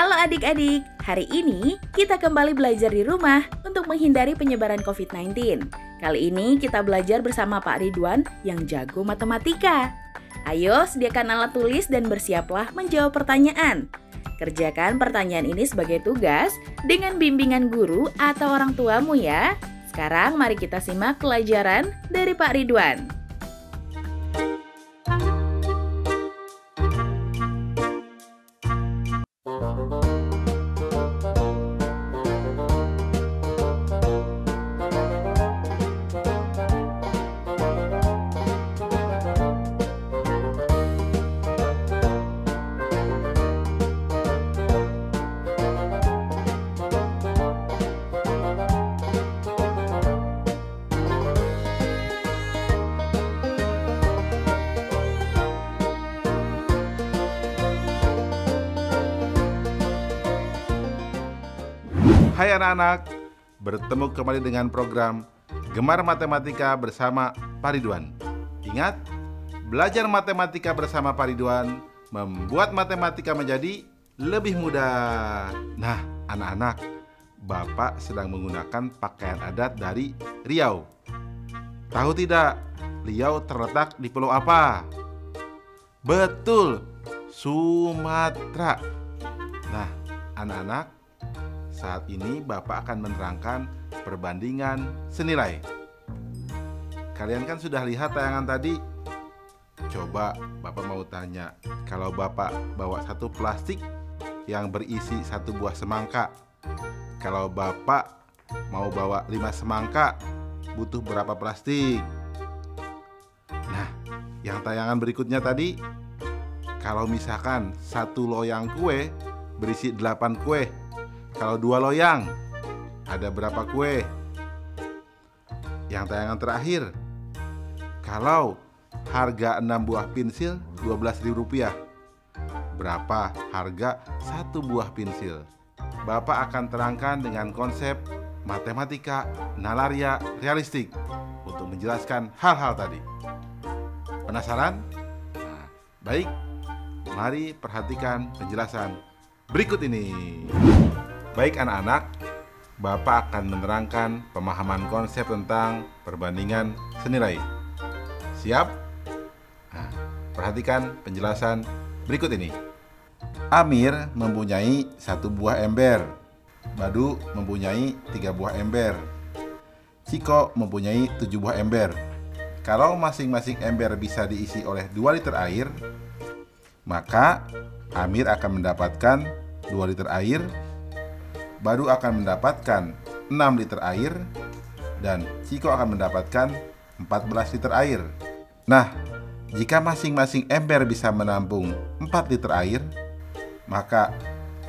Halo adik-adik, hari ini kita kembali belajar di rumah untuk menghindari penyebaran COVID-19. Kali ini kita belajar bersama Pak Ridwan yang jago matematika. Ayo sediakan alat tulis dan bersiaplah menjawab pertanyaan. Kerjakan pertanyaan ini sebagai tugas dengan bimbingan guru atau orang tuamu ya. Sekarang mari kita simak pelajaran dari Pak Ridwan. Hai anak-anak, bertemu kembali dengan program Gemar Matematika bersama Pak Ridwan. Ingat, belajar matematika bersama Pak Ridwan membuat matematika menjadi lebih mudah. Nah, anak-anak, Bapak sedang menggunakan pakaian adat dari Riau. Tahu tidak, Riau terletak di pulau apa? Betul, Sumatera. Nah, anak-anak, saat ini Bapak akan menerangkan perbandingan senilai. Kalian kan sudah lihat tayangan tadi? Coba Bapak mau tanya, kalau Bapak bawa satu plastik yang berisi satu buah semangka, kalau Bapak mau bawa 5 semangka, butuh berapa plastik? Nah, yang tayangan berikutnya tadi, kalau misalkan satu loyang kue berisi 8 kue, kalau 2 loyang, ada berapa kue? Yang tayangan terakhir, kalau harga 6 buah pensil Rp12.000, berapa harga 1 buah pensil? Bapak akan terangkan dengan konsep matematika nalaria realistik untuk menjelaskan hal-hal tadi. Penasaran? Nah, baik, mari perhatikan penjelasan berikut ini. Baik anak-anak, Bapak akan menerangkan pemahaman konsep tentang perbandingan senilai. Siap? Nah, perhatikan penjelasan berikut ini. Amir mempunyai 1 buah ember, Badu mempunyai 3 buah ember, Ciko mempunyai 7 buah ember. Kalau masing-masing ember bisa diisi oleh 2 liter air, maka Amir akan mendapatkan 2 liter air, Badu akan mendapatkan 6 liter air, dan Ciko akan mendapatkan 14 liter air. Nah, jika masing-masing ember bisa menampung 4 liter air, maka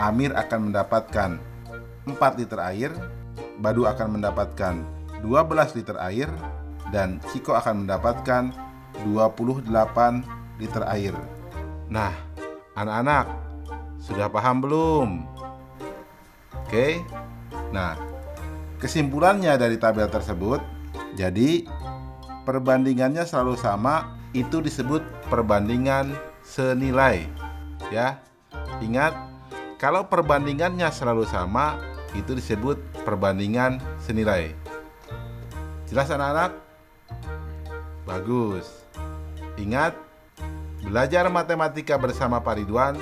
Amir akan mendapatkan 4 liter air, Badu akan mendapatkan 12 liter air, dan Ciko akan mendapatkan 28 liter air. Nah, anak-anak, sudah paham belum? Oke, nah kesimpulannya dari tabel tersebut, jadi perbandingannya selalu sama, itu disebut perbandingan senilai. Ya, ingat, kalau perbandingannya selalu sama, itu disebut perbandingan senilai. Jelas anak-anak? Bagus. Ingat, belajar matematika bersama Pak Ridwan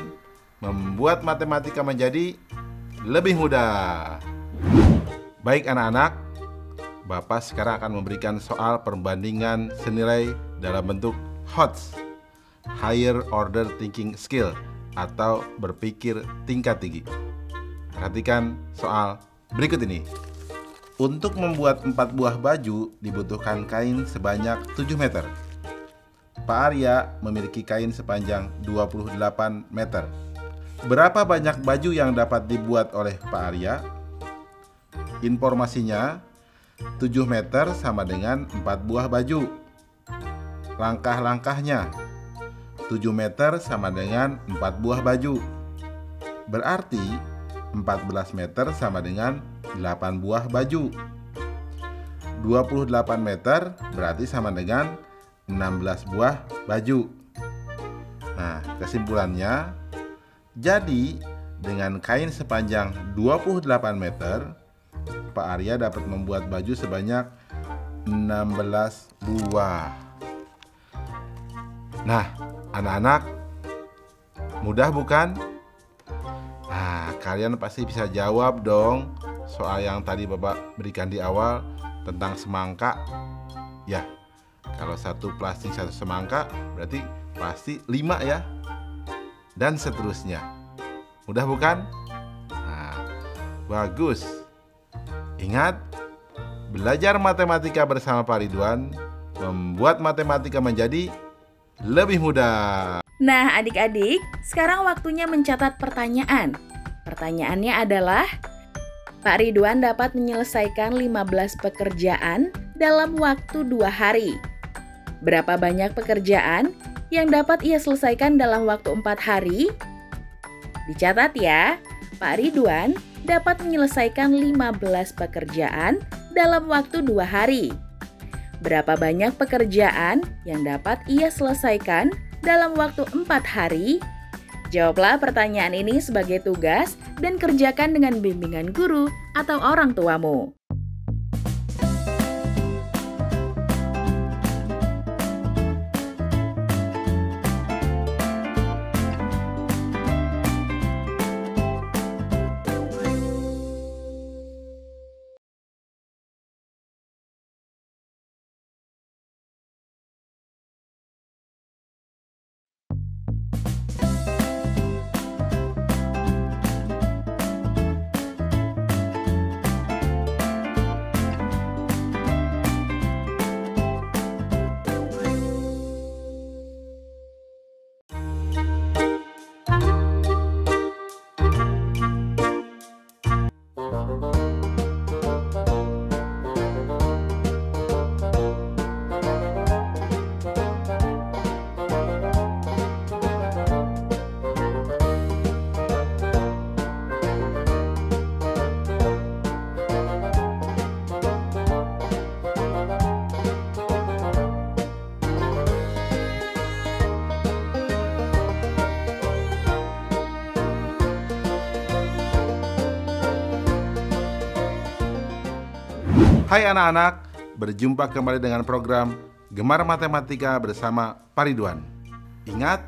membuat matematika menjadi lebih mudah. Baik anak-anak, Bapak sekarang akan memberikan soal perbandingan senilai dalam bentuk HOTS, Higher Order Thinking Skill, atau berpikir tingkat tinggi. Perhatikan soal berikut ini. Untuk membuat 4 buah baju dibutuhkan kain sebanyak 7 meter. Pak Arya memiliki kain sepanjang 28 meter. Berapa banyak baju yang dapat dibuat oleh Pak Arya? Informasinya, 7 meter sama dengan 4 buah baju. Langkah-langkahnya, 7 meter sama dengan 4 buah baju. Berarti 14 meter sama dengan 8 buah baju. 28 meter berarti sama dengan 16 buah baju. Nah, kesimpulannya, jadi dengan kain sepanjang 28 meter, Pak Arya dapat membuat baju sebanyak 16 buah. Nah, anak-anak, mudah bukan? Nah, kalian pasti bisa jawab dong soal yang tadi Bapak berikan di awal tentang semangka. Ya, kalau satu plastik satu semangka berarti pasti 5 ya. Dan seterusnya. Mudah bukan? Nah, bagus. Ingat, belajar matematika bersama Pak Ridwan membuat matematika menjadi lebih mudah. Nah, adik-adik, sekarang waktunya mencatat pertanyaan. Pertanyaannya adalah, Pak Ridwan dapat menyelesaikan 15 pekerjaan dalam waktu 2 hari. Berapa banyak pekerjaan yang dapat ia selesaikan dalam waktu 4 hari? Dicatat ya, Pak Ridwan dapat menyelesaikan 15 pekerjaan dalam waktu 2 hari. Berapa banyak pekerjaan yang dapat ia selesaikan dalam waktu 4 hari? Jawablah pertanyaan ini sebagai tugas dan kerjakan dengan bimbingan guru atau orang tuamu. Hai anak-anak, berjumpa kembali dengan program Gemar Matematika bersama Pak Ridwan. Ingat,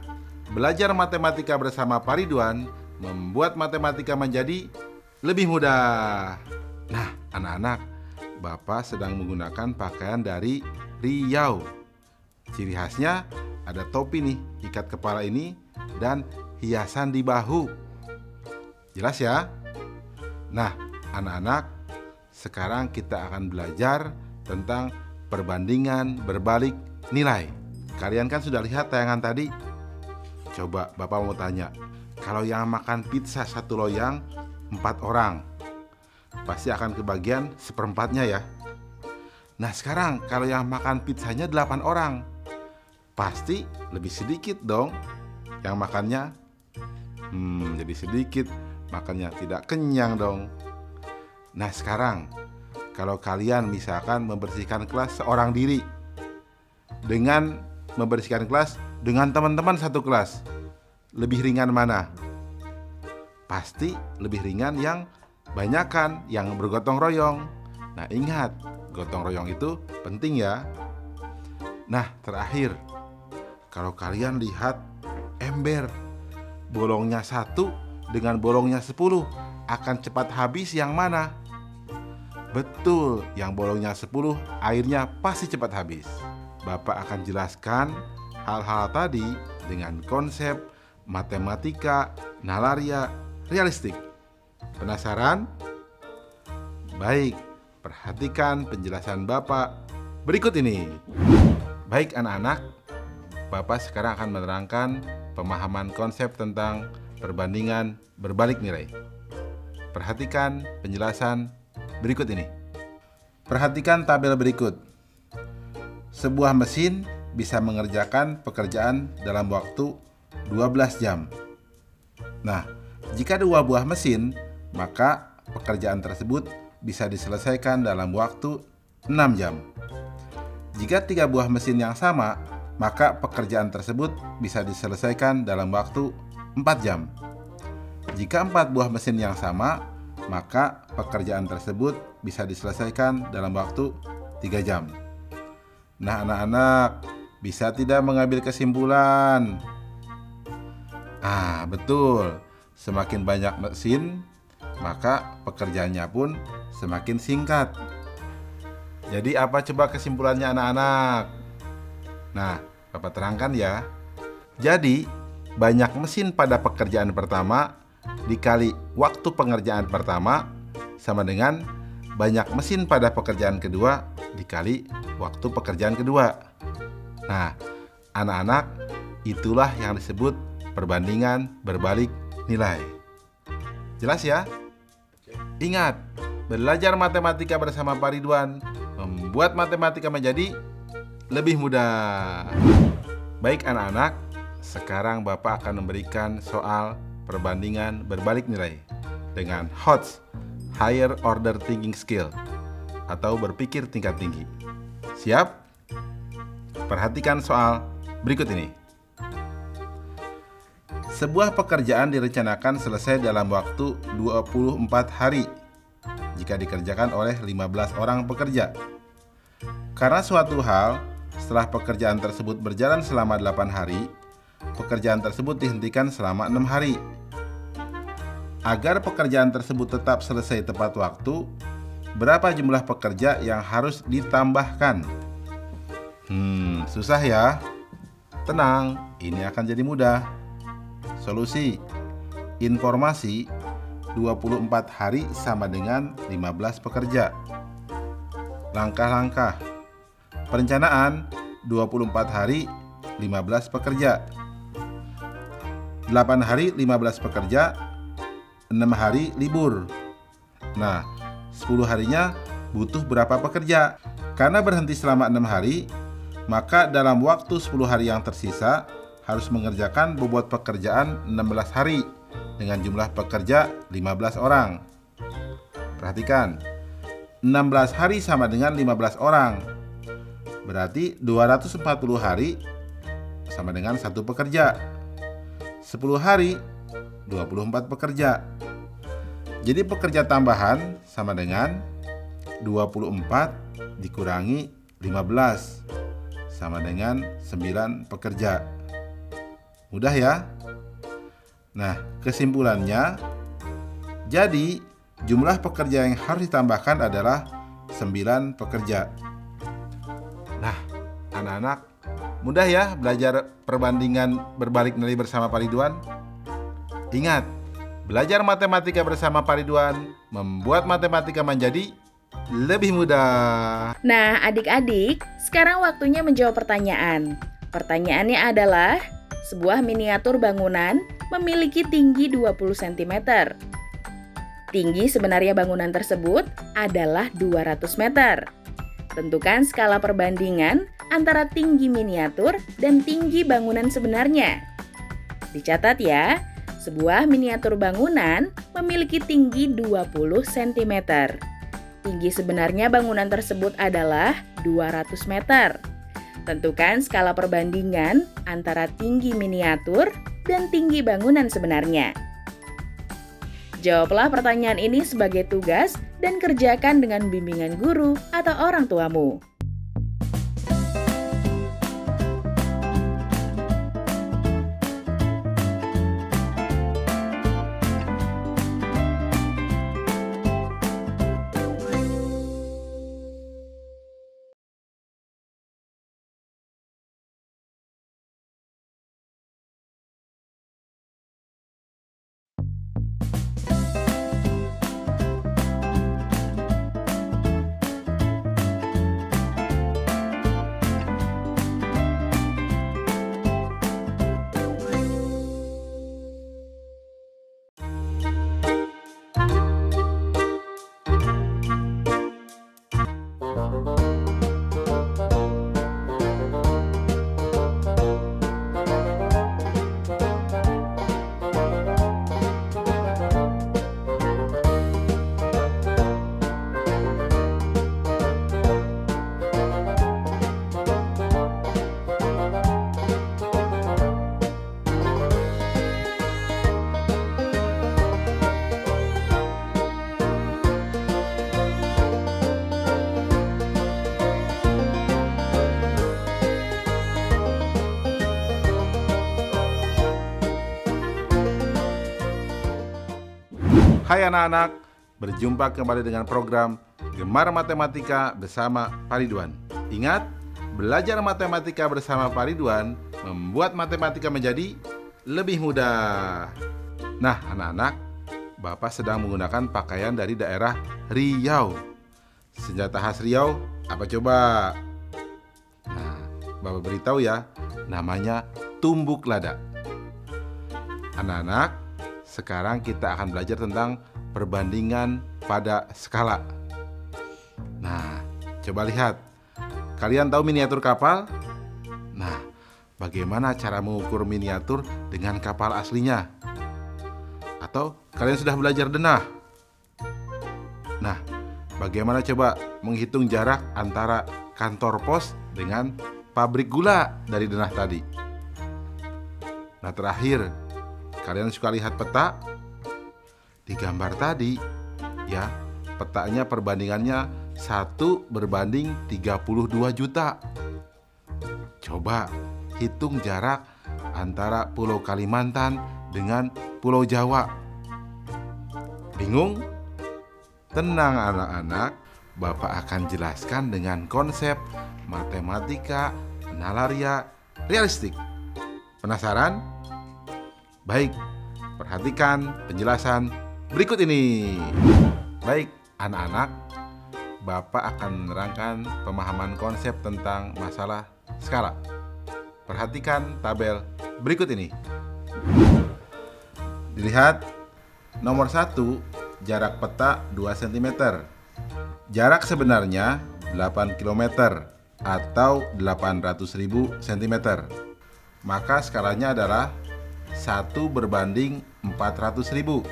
belajar matematika bersama Pak Ridwan membuat matematika menjadi lebih mudah. Nah, anak-anak, Bapak sedang menggunakan pakaian dari Riau. Ciri khasnya ada topi nih, ikat kepala ini, dan hiasan di bahu. Jelas ya? Nah, anak-anak, sekarang kita akan belajar tentang perbandingan berbalik nilai. Kalian kan sudah lihat tayangan tadi? Coba Bapak mau tanya, kalau yang makan pizza satu loyang 4 orang, pasti akan kebagian seperempatnya ya. Nah sekarang kalau yang makan pizzanya 8 orang, pasti lebih sedikit dong yang makannya. Jadi sedikit, makannya tidak kenyang dong. Nah sekarang, kalau kalian misalkan membersihkan kelas seorang diri, dengan membersihkan kelas dengan teman-teman satu kelas, lebih ringan mana? Pasti lebih ringan yang banyakan, yang bergotong royong. Nah ingat, gotong royong itu penting ya. Nah terakhir, kalau kalian lihat ember, bolongnya 1 dengan bolongnya 10, akan cepat habis yang mana? Betul, yang bolongnya 10 airnya pasti cepat habis. Bapak akan jelaskan hal-hal tadi dengan konsep matematika nalaria realistik. Penasaran? Baik, perhatikan penjelasan Bapak berikut ini. Baik anak-anak, Bapak sekarang akan menerangkan pemahaman konsep tentang perbandingan berbalik nilai. Perhatikan penjelasan berikut ini. Perhatikan tabel berikut. Sebuah mesin bisa mengerjakan pekerjaan dalam waktu 12 jam. Nah, jika 2 buah mesin, maka pekerjaan tersebut bisa diselesaikan dalam waktu 6 jam. Jika 3 buah mesin yang sama, maka pekerjaan tersebut bisa diselesaikan dalam waktu 4 jam. Jika 4 buah mesin yang sama, maka pekerjaan tersebut bisa diselesaikan dalam waktu 3 jam. Nah, anak-anak, bisa tidak mengambil kesimpulan? Betul. Semakin banyak mesin, maka pekerjaannya pun semakin singkat. Jadi apa coba kesimpulannya anak-anak? Nah, Bapak terangkan ya. Jadi, banyak mesin pada pekerjaan pertama dikali waktu pengerjaan pertama sama dengan banyak mesin pada pekerjaan kedua dikali waktu pekerjaan kedua. Nah, anak-anak, itulah yang disebut perbandingan berbalik nilai. Jelas ya? Ingat, belajar matematika bersama Pak Ridwan membuat matematika menjadi lebih mudah. Baik anak-anak, sekarang Bapak akan memberikan soal perbandingan berbalik nilai dengan HOTS, Higher Order Thinking Skill, atau berpikir tingkat tinggi. Siap? Perhatikan soal berikut ini. Sebuah pekerjaan direncanakan selesai dalam waktu 24 hari jika dikerjakan oleh 15 orang pekerja. Karena suatu hal, setelah pekerjaan tersebut berjalan selama 8 hari, pekerjaan tersebut dihentikan selama 6 hari. Agar pekerjaan tersebut tetap selesai tepat waktu, berapa jumlah pekerja yang harus ditambahkan? Susah ya? Tenang, ini akan jadi mudah. Solusi: informasi 24 hari sama dengan 15 pekerja. Langkah-langkah: perencanaan 24 hari 15 pekerja, 8 hari 15 pekerja, 6 hari libur. Nah, 10 harinya butuh berapa pekerja? Karena berhenti selama 6 hari, maka dalam waktu 10 hari yang tersisa harus mengerjakan bobot pekerjaan 16 hari dengan jumlah pekerja 15 orang. Perhatikan, 16 hari sama dengan 15 orang. Berarti 240 hari sama dengan 1 pekerja. 10 hari 24 pekerja. Jadi pekerja tambahan sama dengan 24 dikurangi 15 sama dengan 9 pekerja. Mudah ya? Nah, kesimpulannya, jadi jumlah pekerja yang harus ditambahkan adalah 9 pekerja. Nah, anak-anak, mudah ya belajar perbandingan berbalik nilai bersama Pak Ridwan? Ingat, belajar matematika bersama Pak Ridwan membuat matematika menjadi lebih mudah. Nah, adik-adik, sekarang waktunya menjawab pertanyaan. Pertanyaannya adalah, sebuah miniatur bangunan memiliki tinggi 20 cm. Tinggi sebenarnya bangunan tersebut adalah 200 meter. Tentukan skala perbandingan antara tinggi miniatur dan tinggi bangunan sebenarnya. Dicatat ya, sebuah miniatur bangunan memiliki tinggi 20 cm. Tinggi sebenarnya bangunan tersebut adalah 200 meter. Tentukan skala perbandingan antara tinggi miniatur dan tinggi bangunan sebenarnya. Jawablah pertanyaan ini sebagai tugas dan kerjakan dengan bimbingan guru atau orang tuamu. Hai anak-anak, berjumpa kembali dengan program Gemar Matematika bersama Pak Ridwan. Ingat, belajar matematika bersama Pak Ridwan membuat matematika menjadi lebih mudah. Nah anak-anak, Bapak sedang menggunakan pakaian dari daerah Riau. Senjata khas Riau apa coba? Nah, Bapak beritahu ya, namanya tumbuk lada. Anak-anak, sekarang kita akan belajar tentang perbandingan pada skala. Nah, coba lihat. Kalian tahu miniatur kapal? Nah, bagaimana cara mengukur miniatur dengan kapal aslinya? Atau kalian sudah belajar denah? Nah, bagaimana coba menghitung jarak antara kantor pos dengan pabrik gula dari denah tadi? Nah, terakhir, kalian suka lihat peta? Di gambar tadi, ya, petanya perbandingannya 1 berbanding 32 juta. Coba hitung jarak antara Pulau Kalimantan dengan Pulau Jawa. Bingung? Tenang anak-anak, Bapak akan jelaskan dengan konsep matematika nalaria realistik. Penasaran? Baik, perhatikan penjelasan berikut ini. Baik, anak-anak, Bapak akan menerangkan pemahaman konsep tentang masalah skala. Perhatikan tabel berikut ini. Dilihat, nomor 1, jarak peta 2 cm. Jarak sebenarnya 8 km atau 800.000 cm. Maka skalanya adalah 1 berbanding 400.000.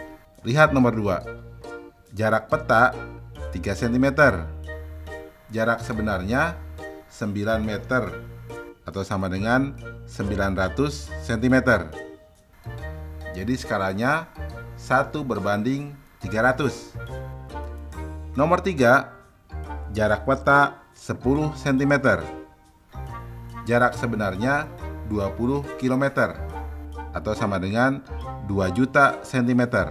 Lihat nomor 2. Jarak peta 3 cm. Jarak sebenarnya 9 meter atau sama dengan 900 cm. Jadi skalanya 1 berbanding 300. Nomor 3. Jarak peta 10 cm. Jarak sebenarnya 20 km atau sama dengan 2 juta cm.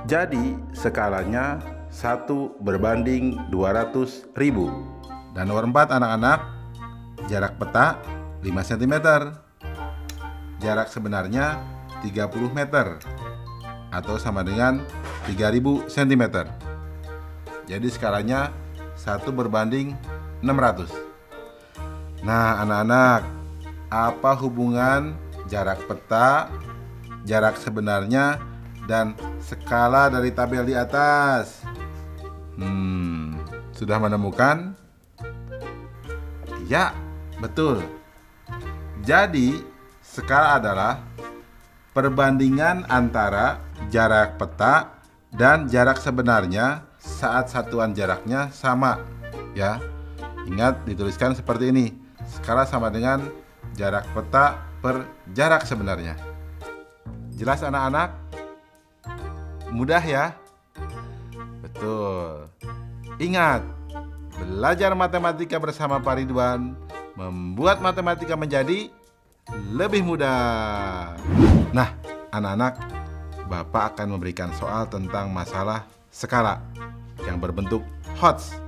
Jadi skalanya 1 berbanding 200.000. Dan nomor 4 anak-anak, jarak peta 5 cm. Jarak sebenarnya 30 meter atau sama dengan 3000 cm. Jadi skalanya 1 berbanding 600. Nah anak-anak, apa hubungan jarak peta, jarak sebenarnya, dan skala dari tabel di atas? Sudah menemukan? Ya, betul. Jadi, skala adalah perbandingan antara jarak peta dan jarak sebenarnya saat satuan jaraknya sama. Ya, ingat dituliskan seperti ini. Skala sama dengan jarak peta per jarak sebenarnya. Jelas anak-anak? Mudah ya? Betul. Ingat, belajar matematika bersama Pak Ridwan membuat matematika menjadi lebih mudah. Nah, anak-anak, Bapak akan memberikan soal tentang masalah skala yang berbentuk HOTS,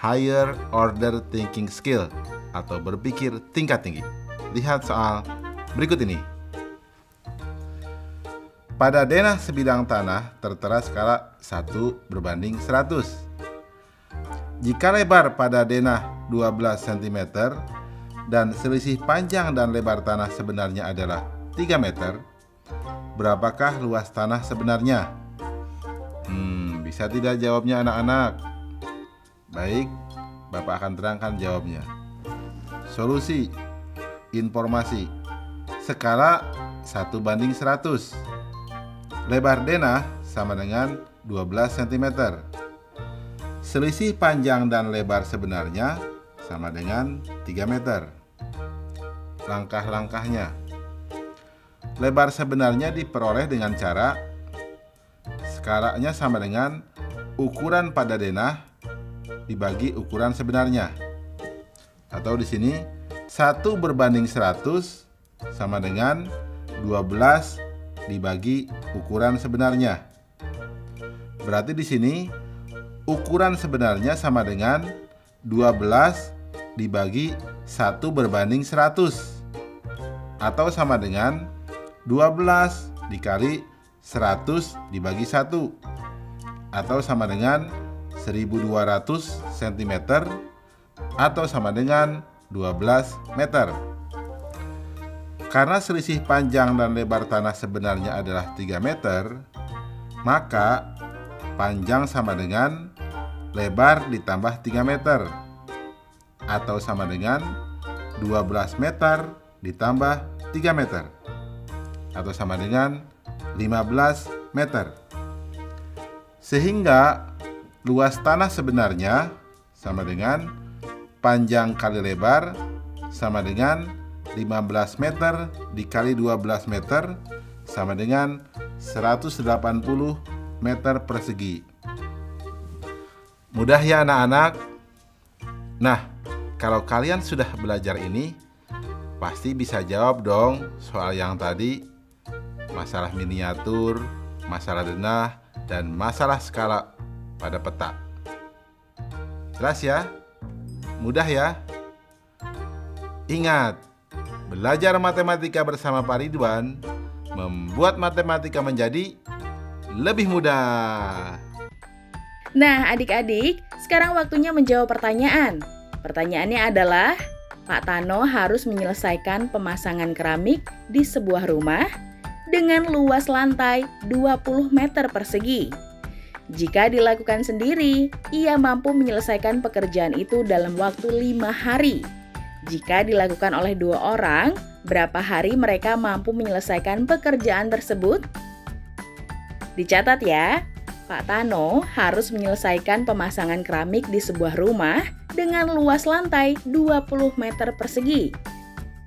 Higher Order Thinking Skill, atau berpikir tingkat tinggi. Lihat soal berikut ini. Pada denah sebidang tanah tertera skala 1 berbanding 100. Jika lebar pada denah 12 cm dan selisih panjang dan lebar tanah sebenarnya adalah 3 meter, berapakah luas tanah sebenarnya? Bisa tidak jawabnya anak-anak? Baik, Bapak akan terangkan jawabnya. Solusi, informasi, skala 1 banding 100. Lebar denah sama dengan 12 cm. Selisih panjang dan lebar sebenarnya sama dengan 3 meter. Langkah-langkahnya. Lebar sebenarnya diperoleh dengan cara skalanya sama dengan ukuran pada denah dibagi ukuran sebenarnya. Atau di sini 1 berbanding 100 sama dengan 12 dibagi ukuran sebenarnya. berarti di sini ukuran sebenarnya sama dengan 12 dibagi 1 berbanding 100. Atau sama dengan 12 dikali 100 dibagi 1. Atau sama dengan 1200 cm. Atau sama dengan 12 meter. Karena selisih panjang dan lebar tanah sebenarnya adalah 3 meter, maka panjang sama dengan lebar ditambah 3 meter, atau sama dengan 12 meter ditambah 3 meter, atau sama dengan 15 meter. Sehingga luas tanah sebenarnya sama dengan panjang kali lebar sama dengan 15 meter dikali 12 meter sama dengan 180 meter persegi. Mudah ya anak-anak? Nah, kalau kalian sudah belajar ini, pasti bisa jawab dong soal yang tadi. Masalah miniatur, masalah denah, dan masalah skala pada peta. Jelas ya? Mudah ya? Ingat, belajar matematika bersama Pak Ridwan membuat matematika menjadi lebih mudah. Nah, adik-adik, sekarang waktunya menjawab pertanyaan. Pertanyaannya adalah, Pak Tano harus menyelesaikan pemasangan keramik di sebuah rumah dengan luas lantai 20 meter persegi. Jika dilakukan sendiri, ia mampu menyelesaikan pekerjaan itu dalam waktu 5 hari. Jika dilakukan oleh 2 orang, berapa hari mereka mampu menyelesaikan pekerjaan tersebut? Dicatat ya, Pak Tano harus menyelesaikan pemasangan keramik di sebuah rumah dengan luas lantai 20 meter persegi.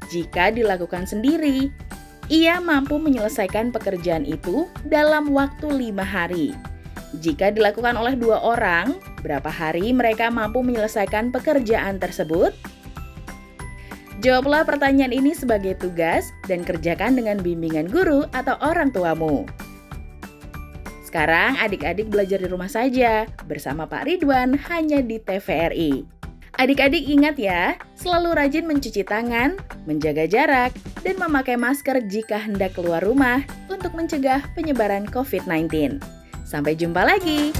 Jika dilakukan sendiri, ia mampu menyelesaikan pekerjaan itu dalam waktu 5 hari. Jika dilakukan oleh 2 orang, berapa hari mereka mampu menyelesaikan pekerjaan tersebut? Jawablah pertanyaan ini sebagai tugas dan kerjakan dengan bimbingan guru atau orang tuamu. Sekarang adik-adik belajar di rumah saja bersama Pak Ridwan hanya di TVRI. Adik-adik ingat ya, selalu rajin mencuci tangan, menjaga jarak, dan memakai masker jika hendak keluar rumah untuk mencegah penyebaran COVID-19. Sampai jumpa lagi.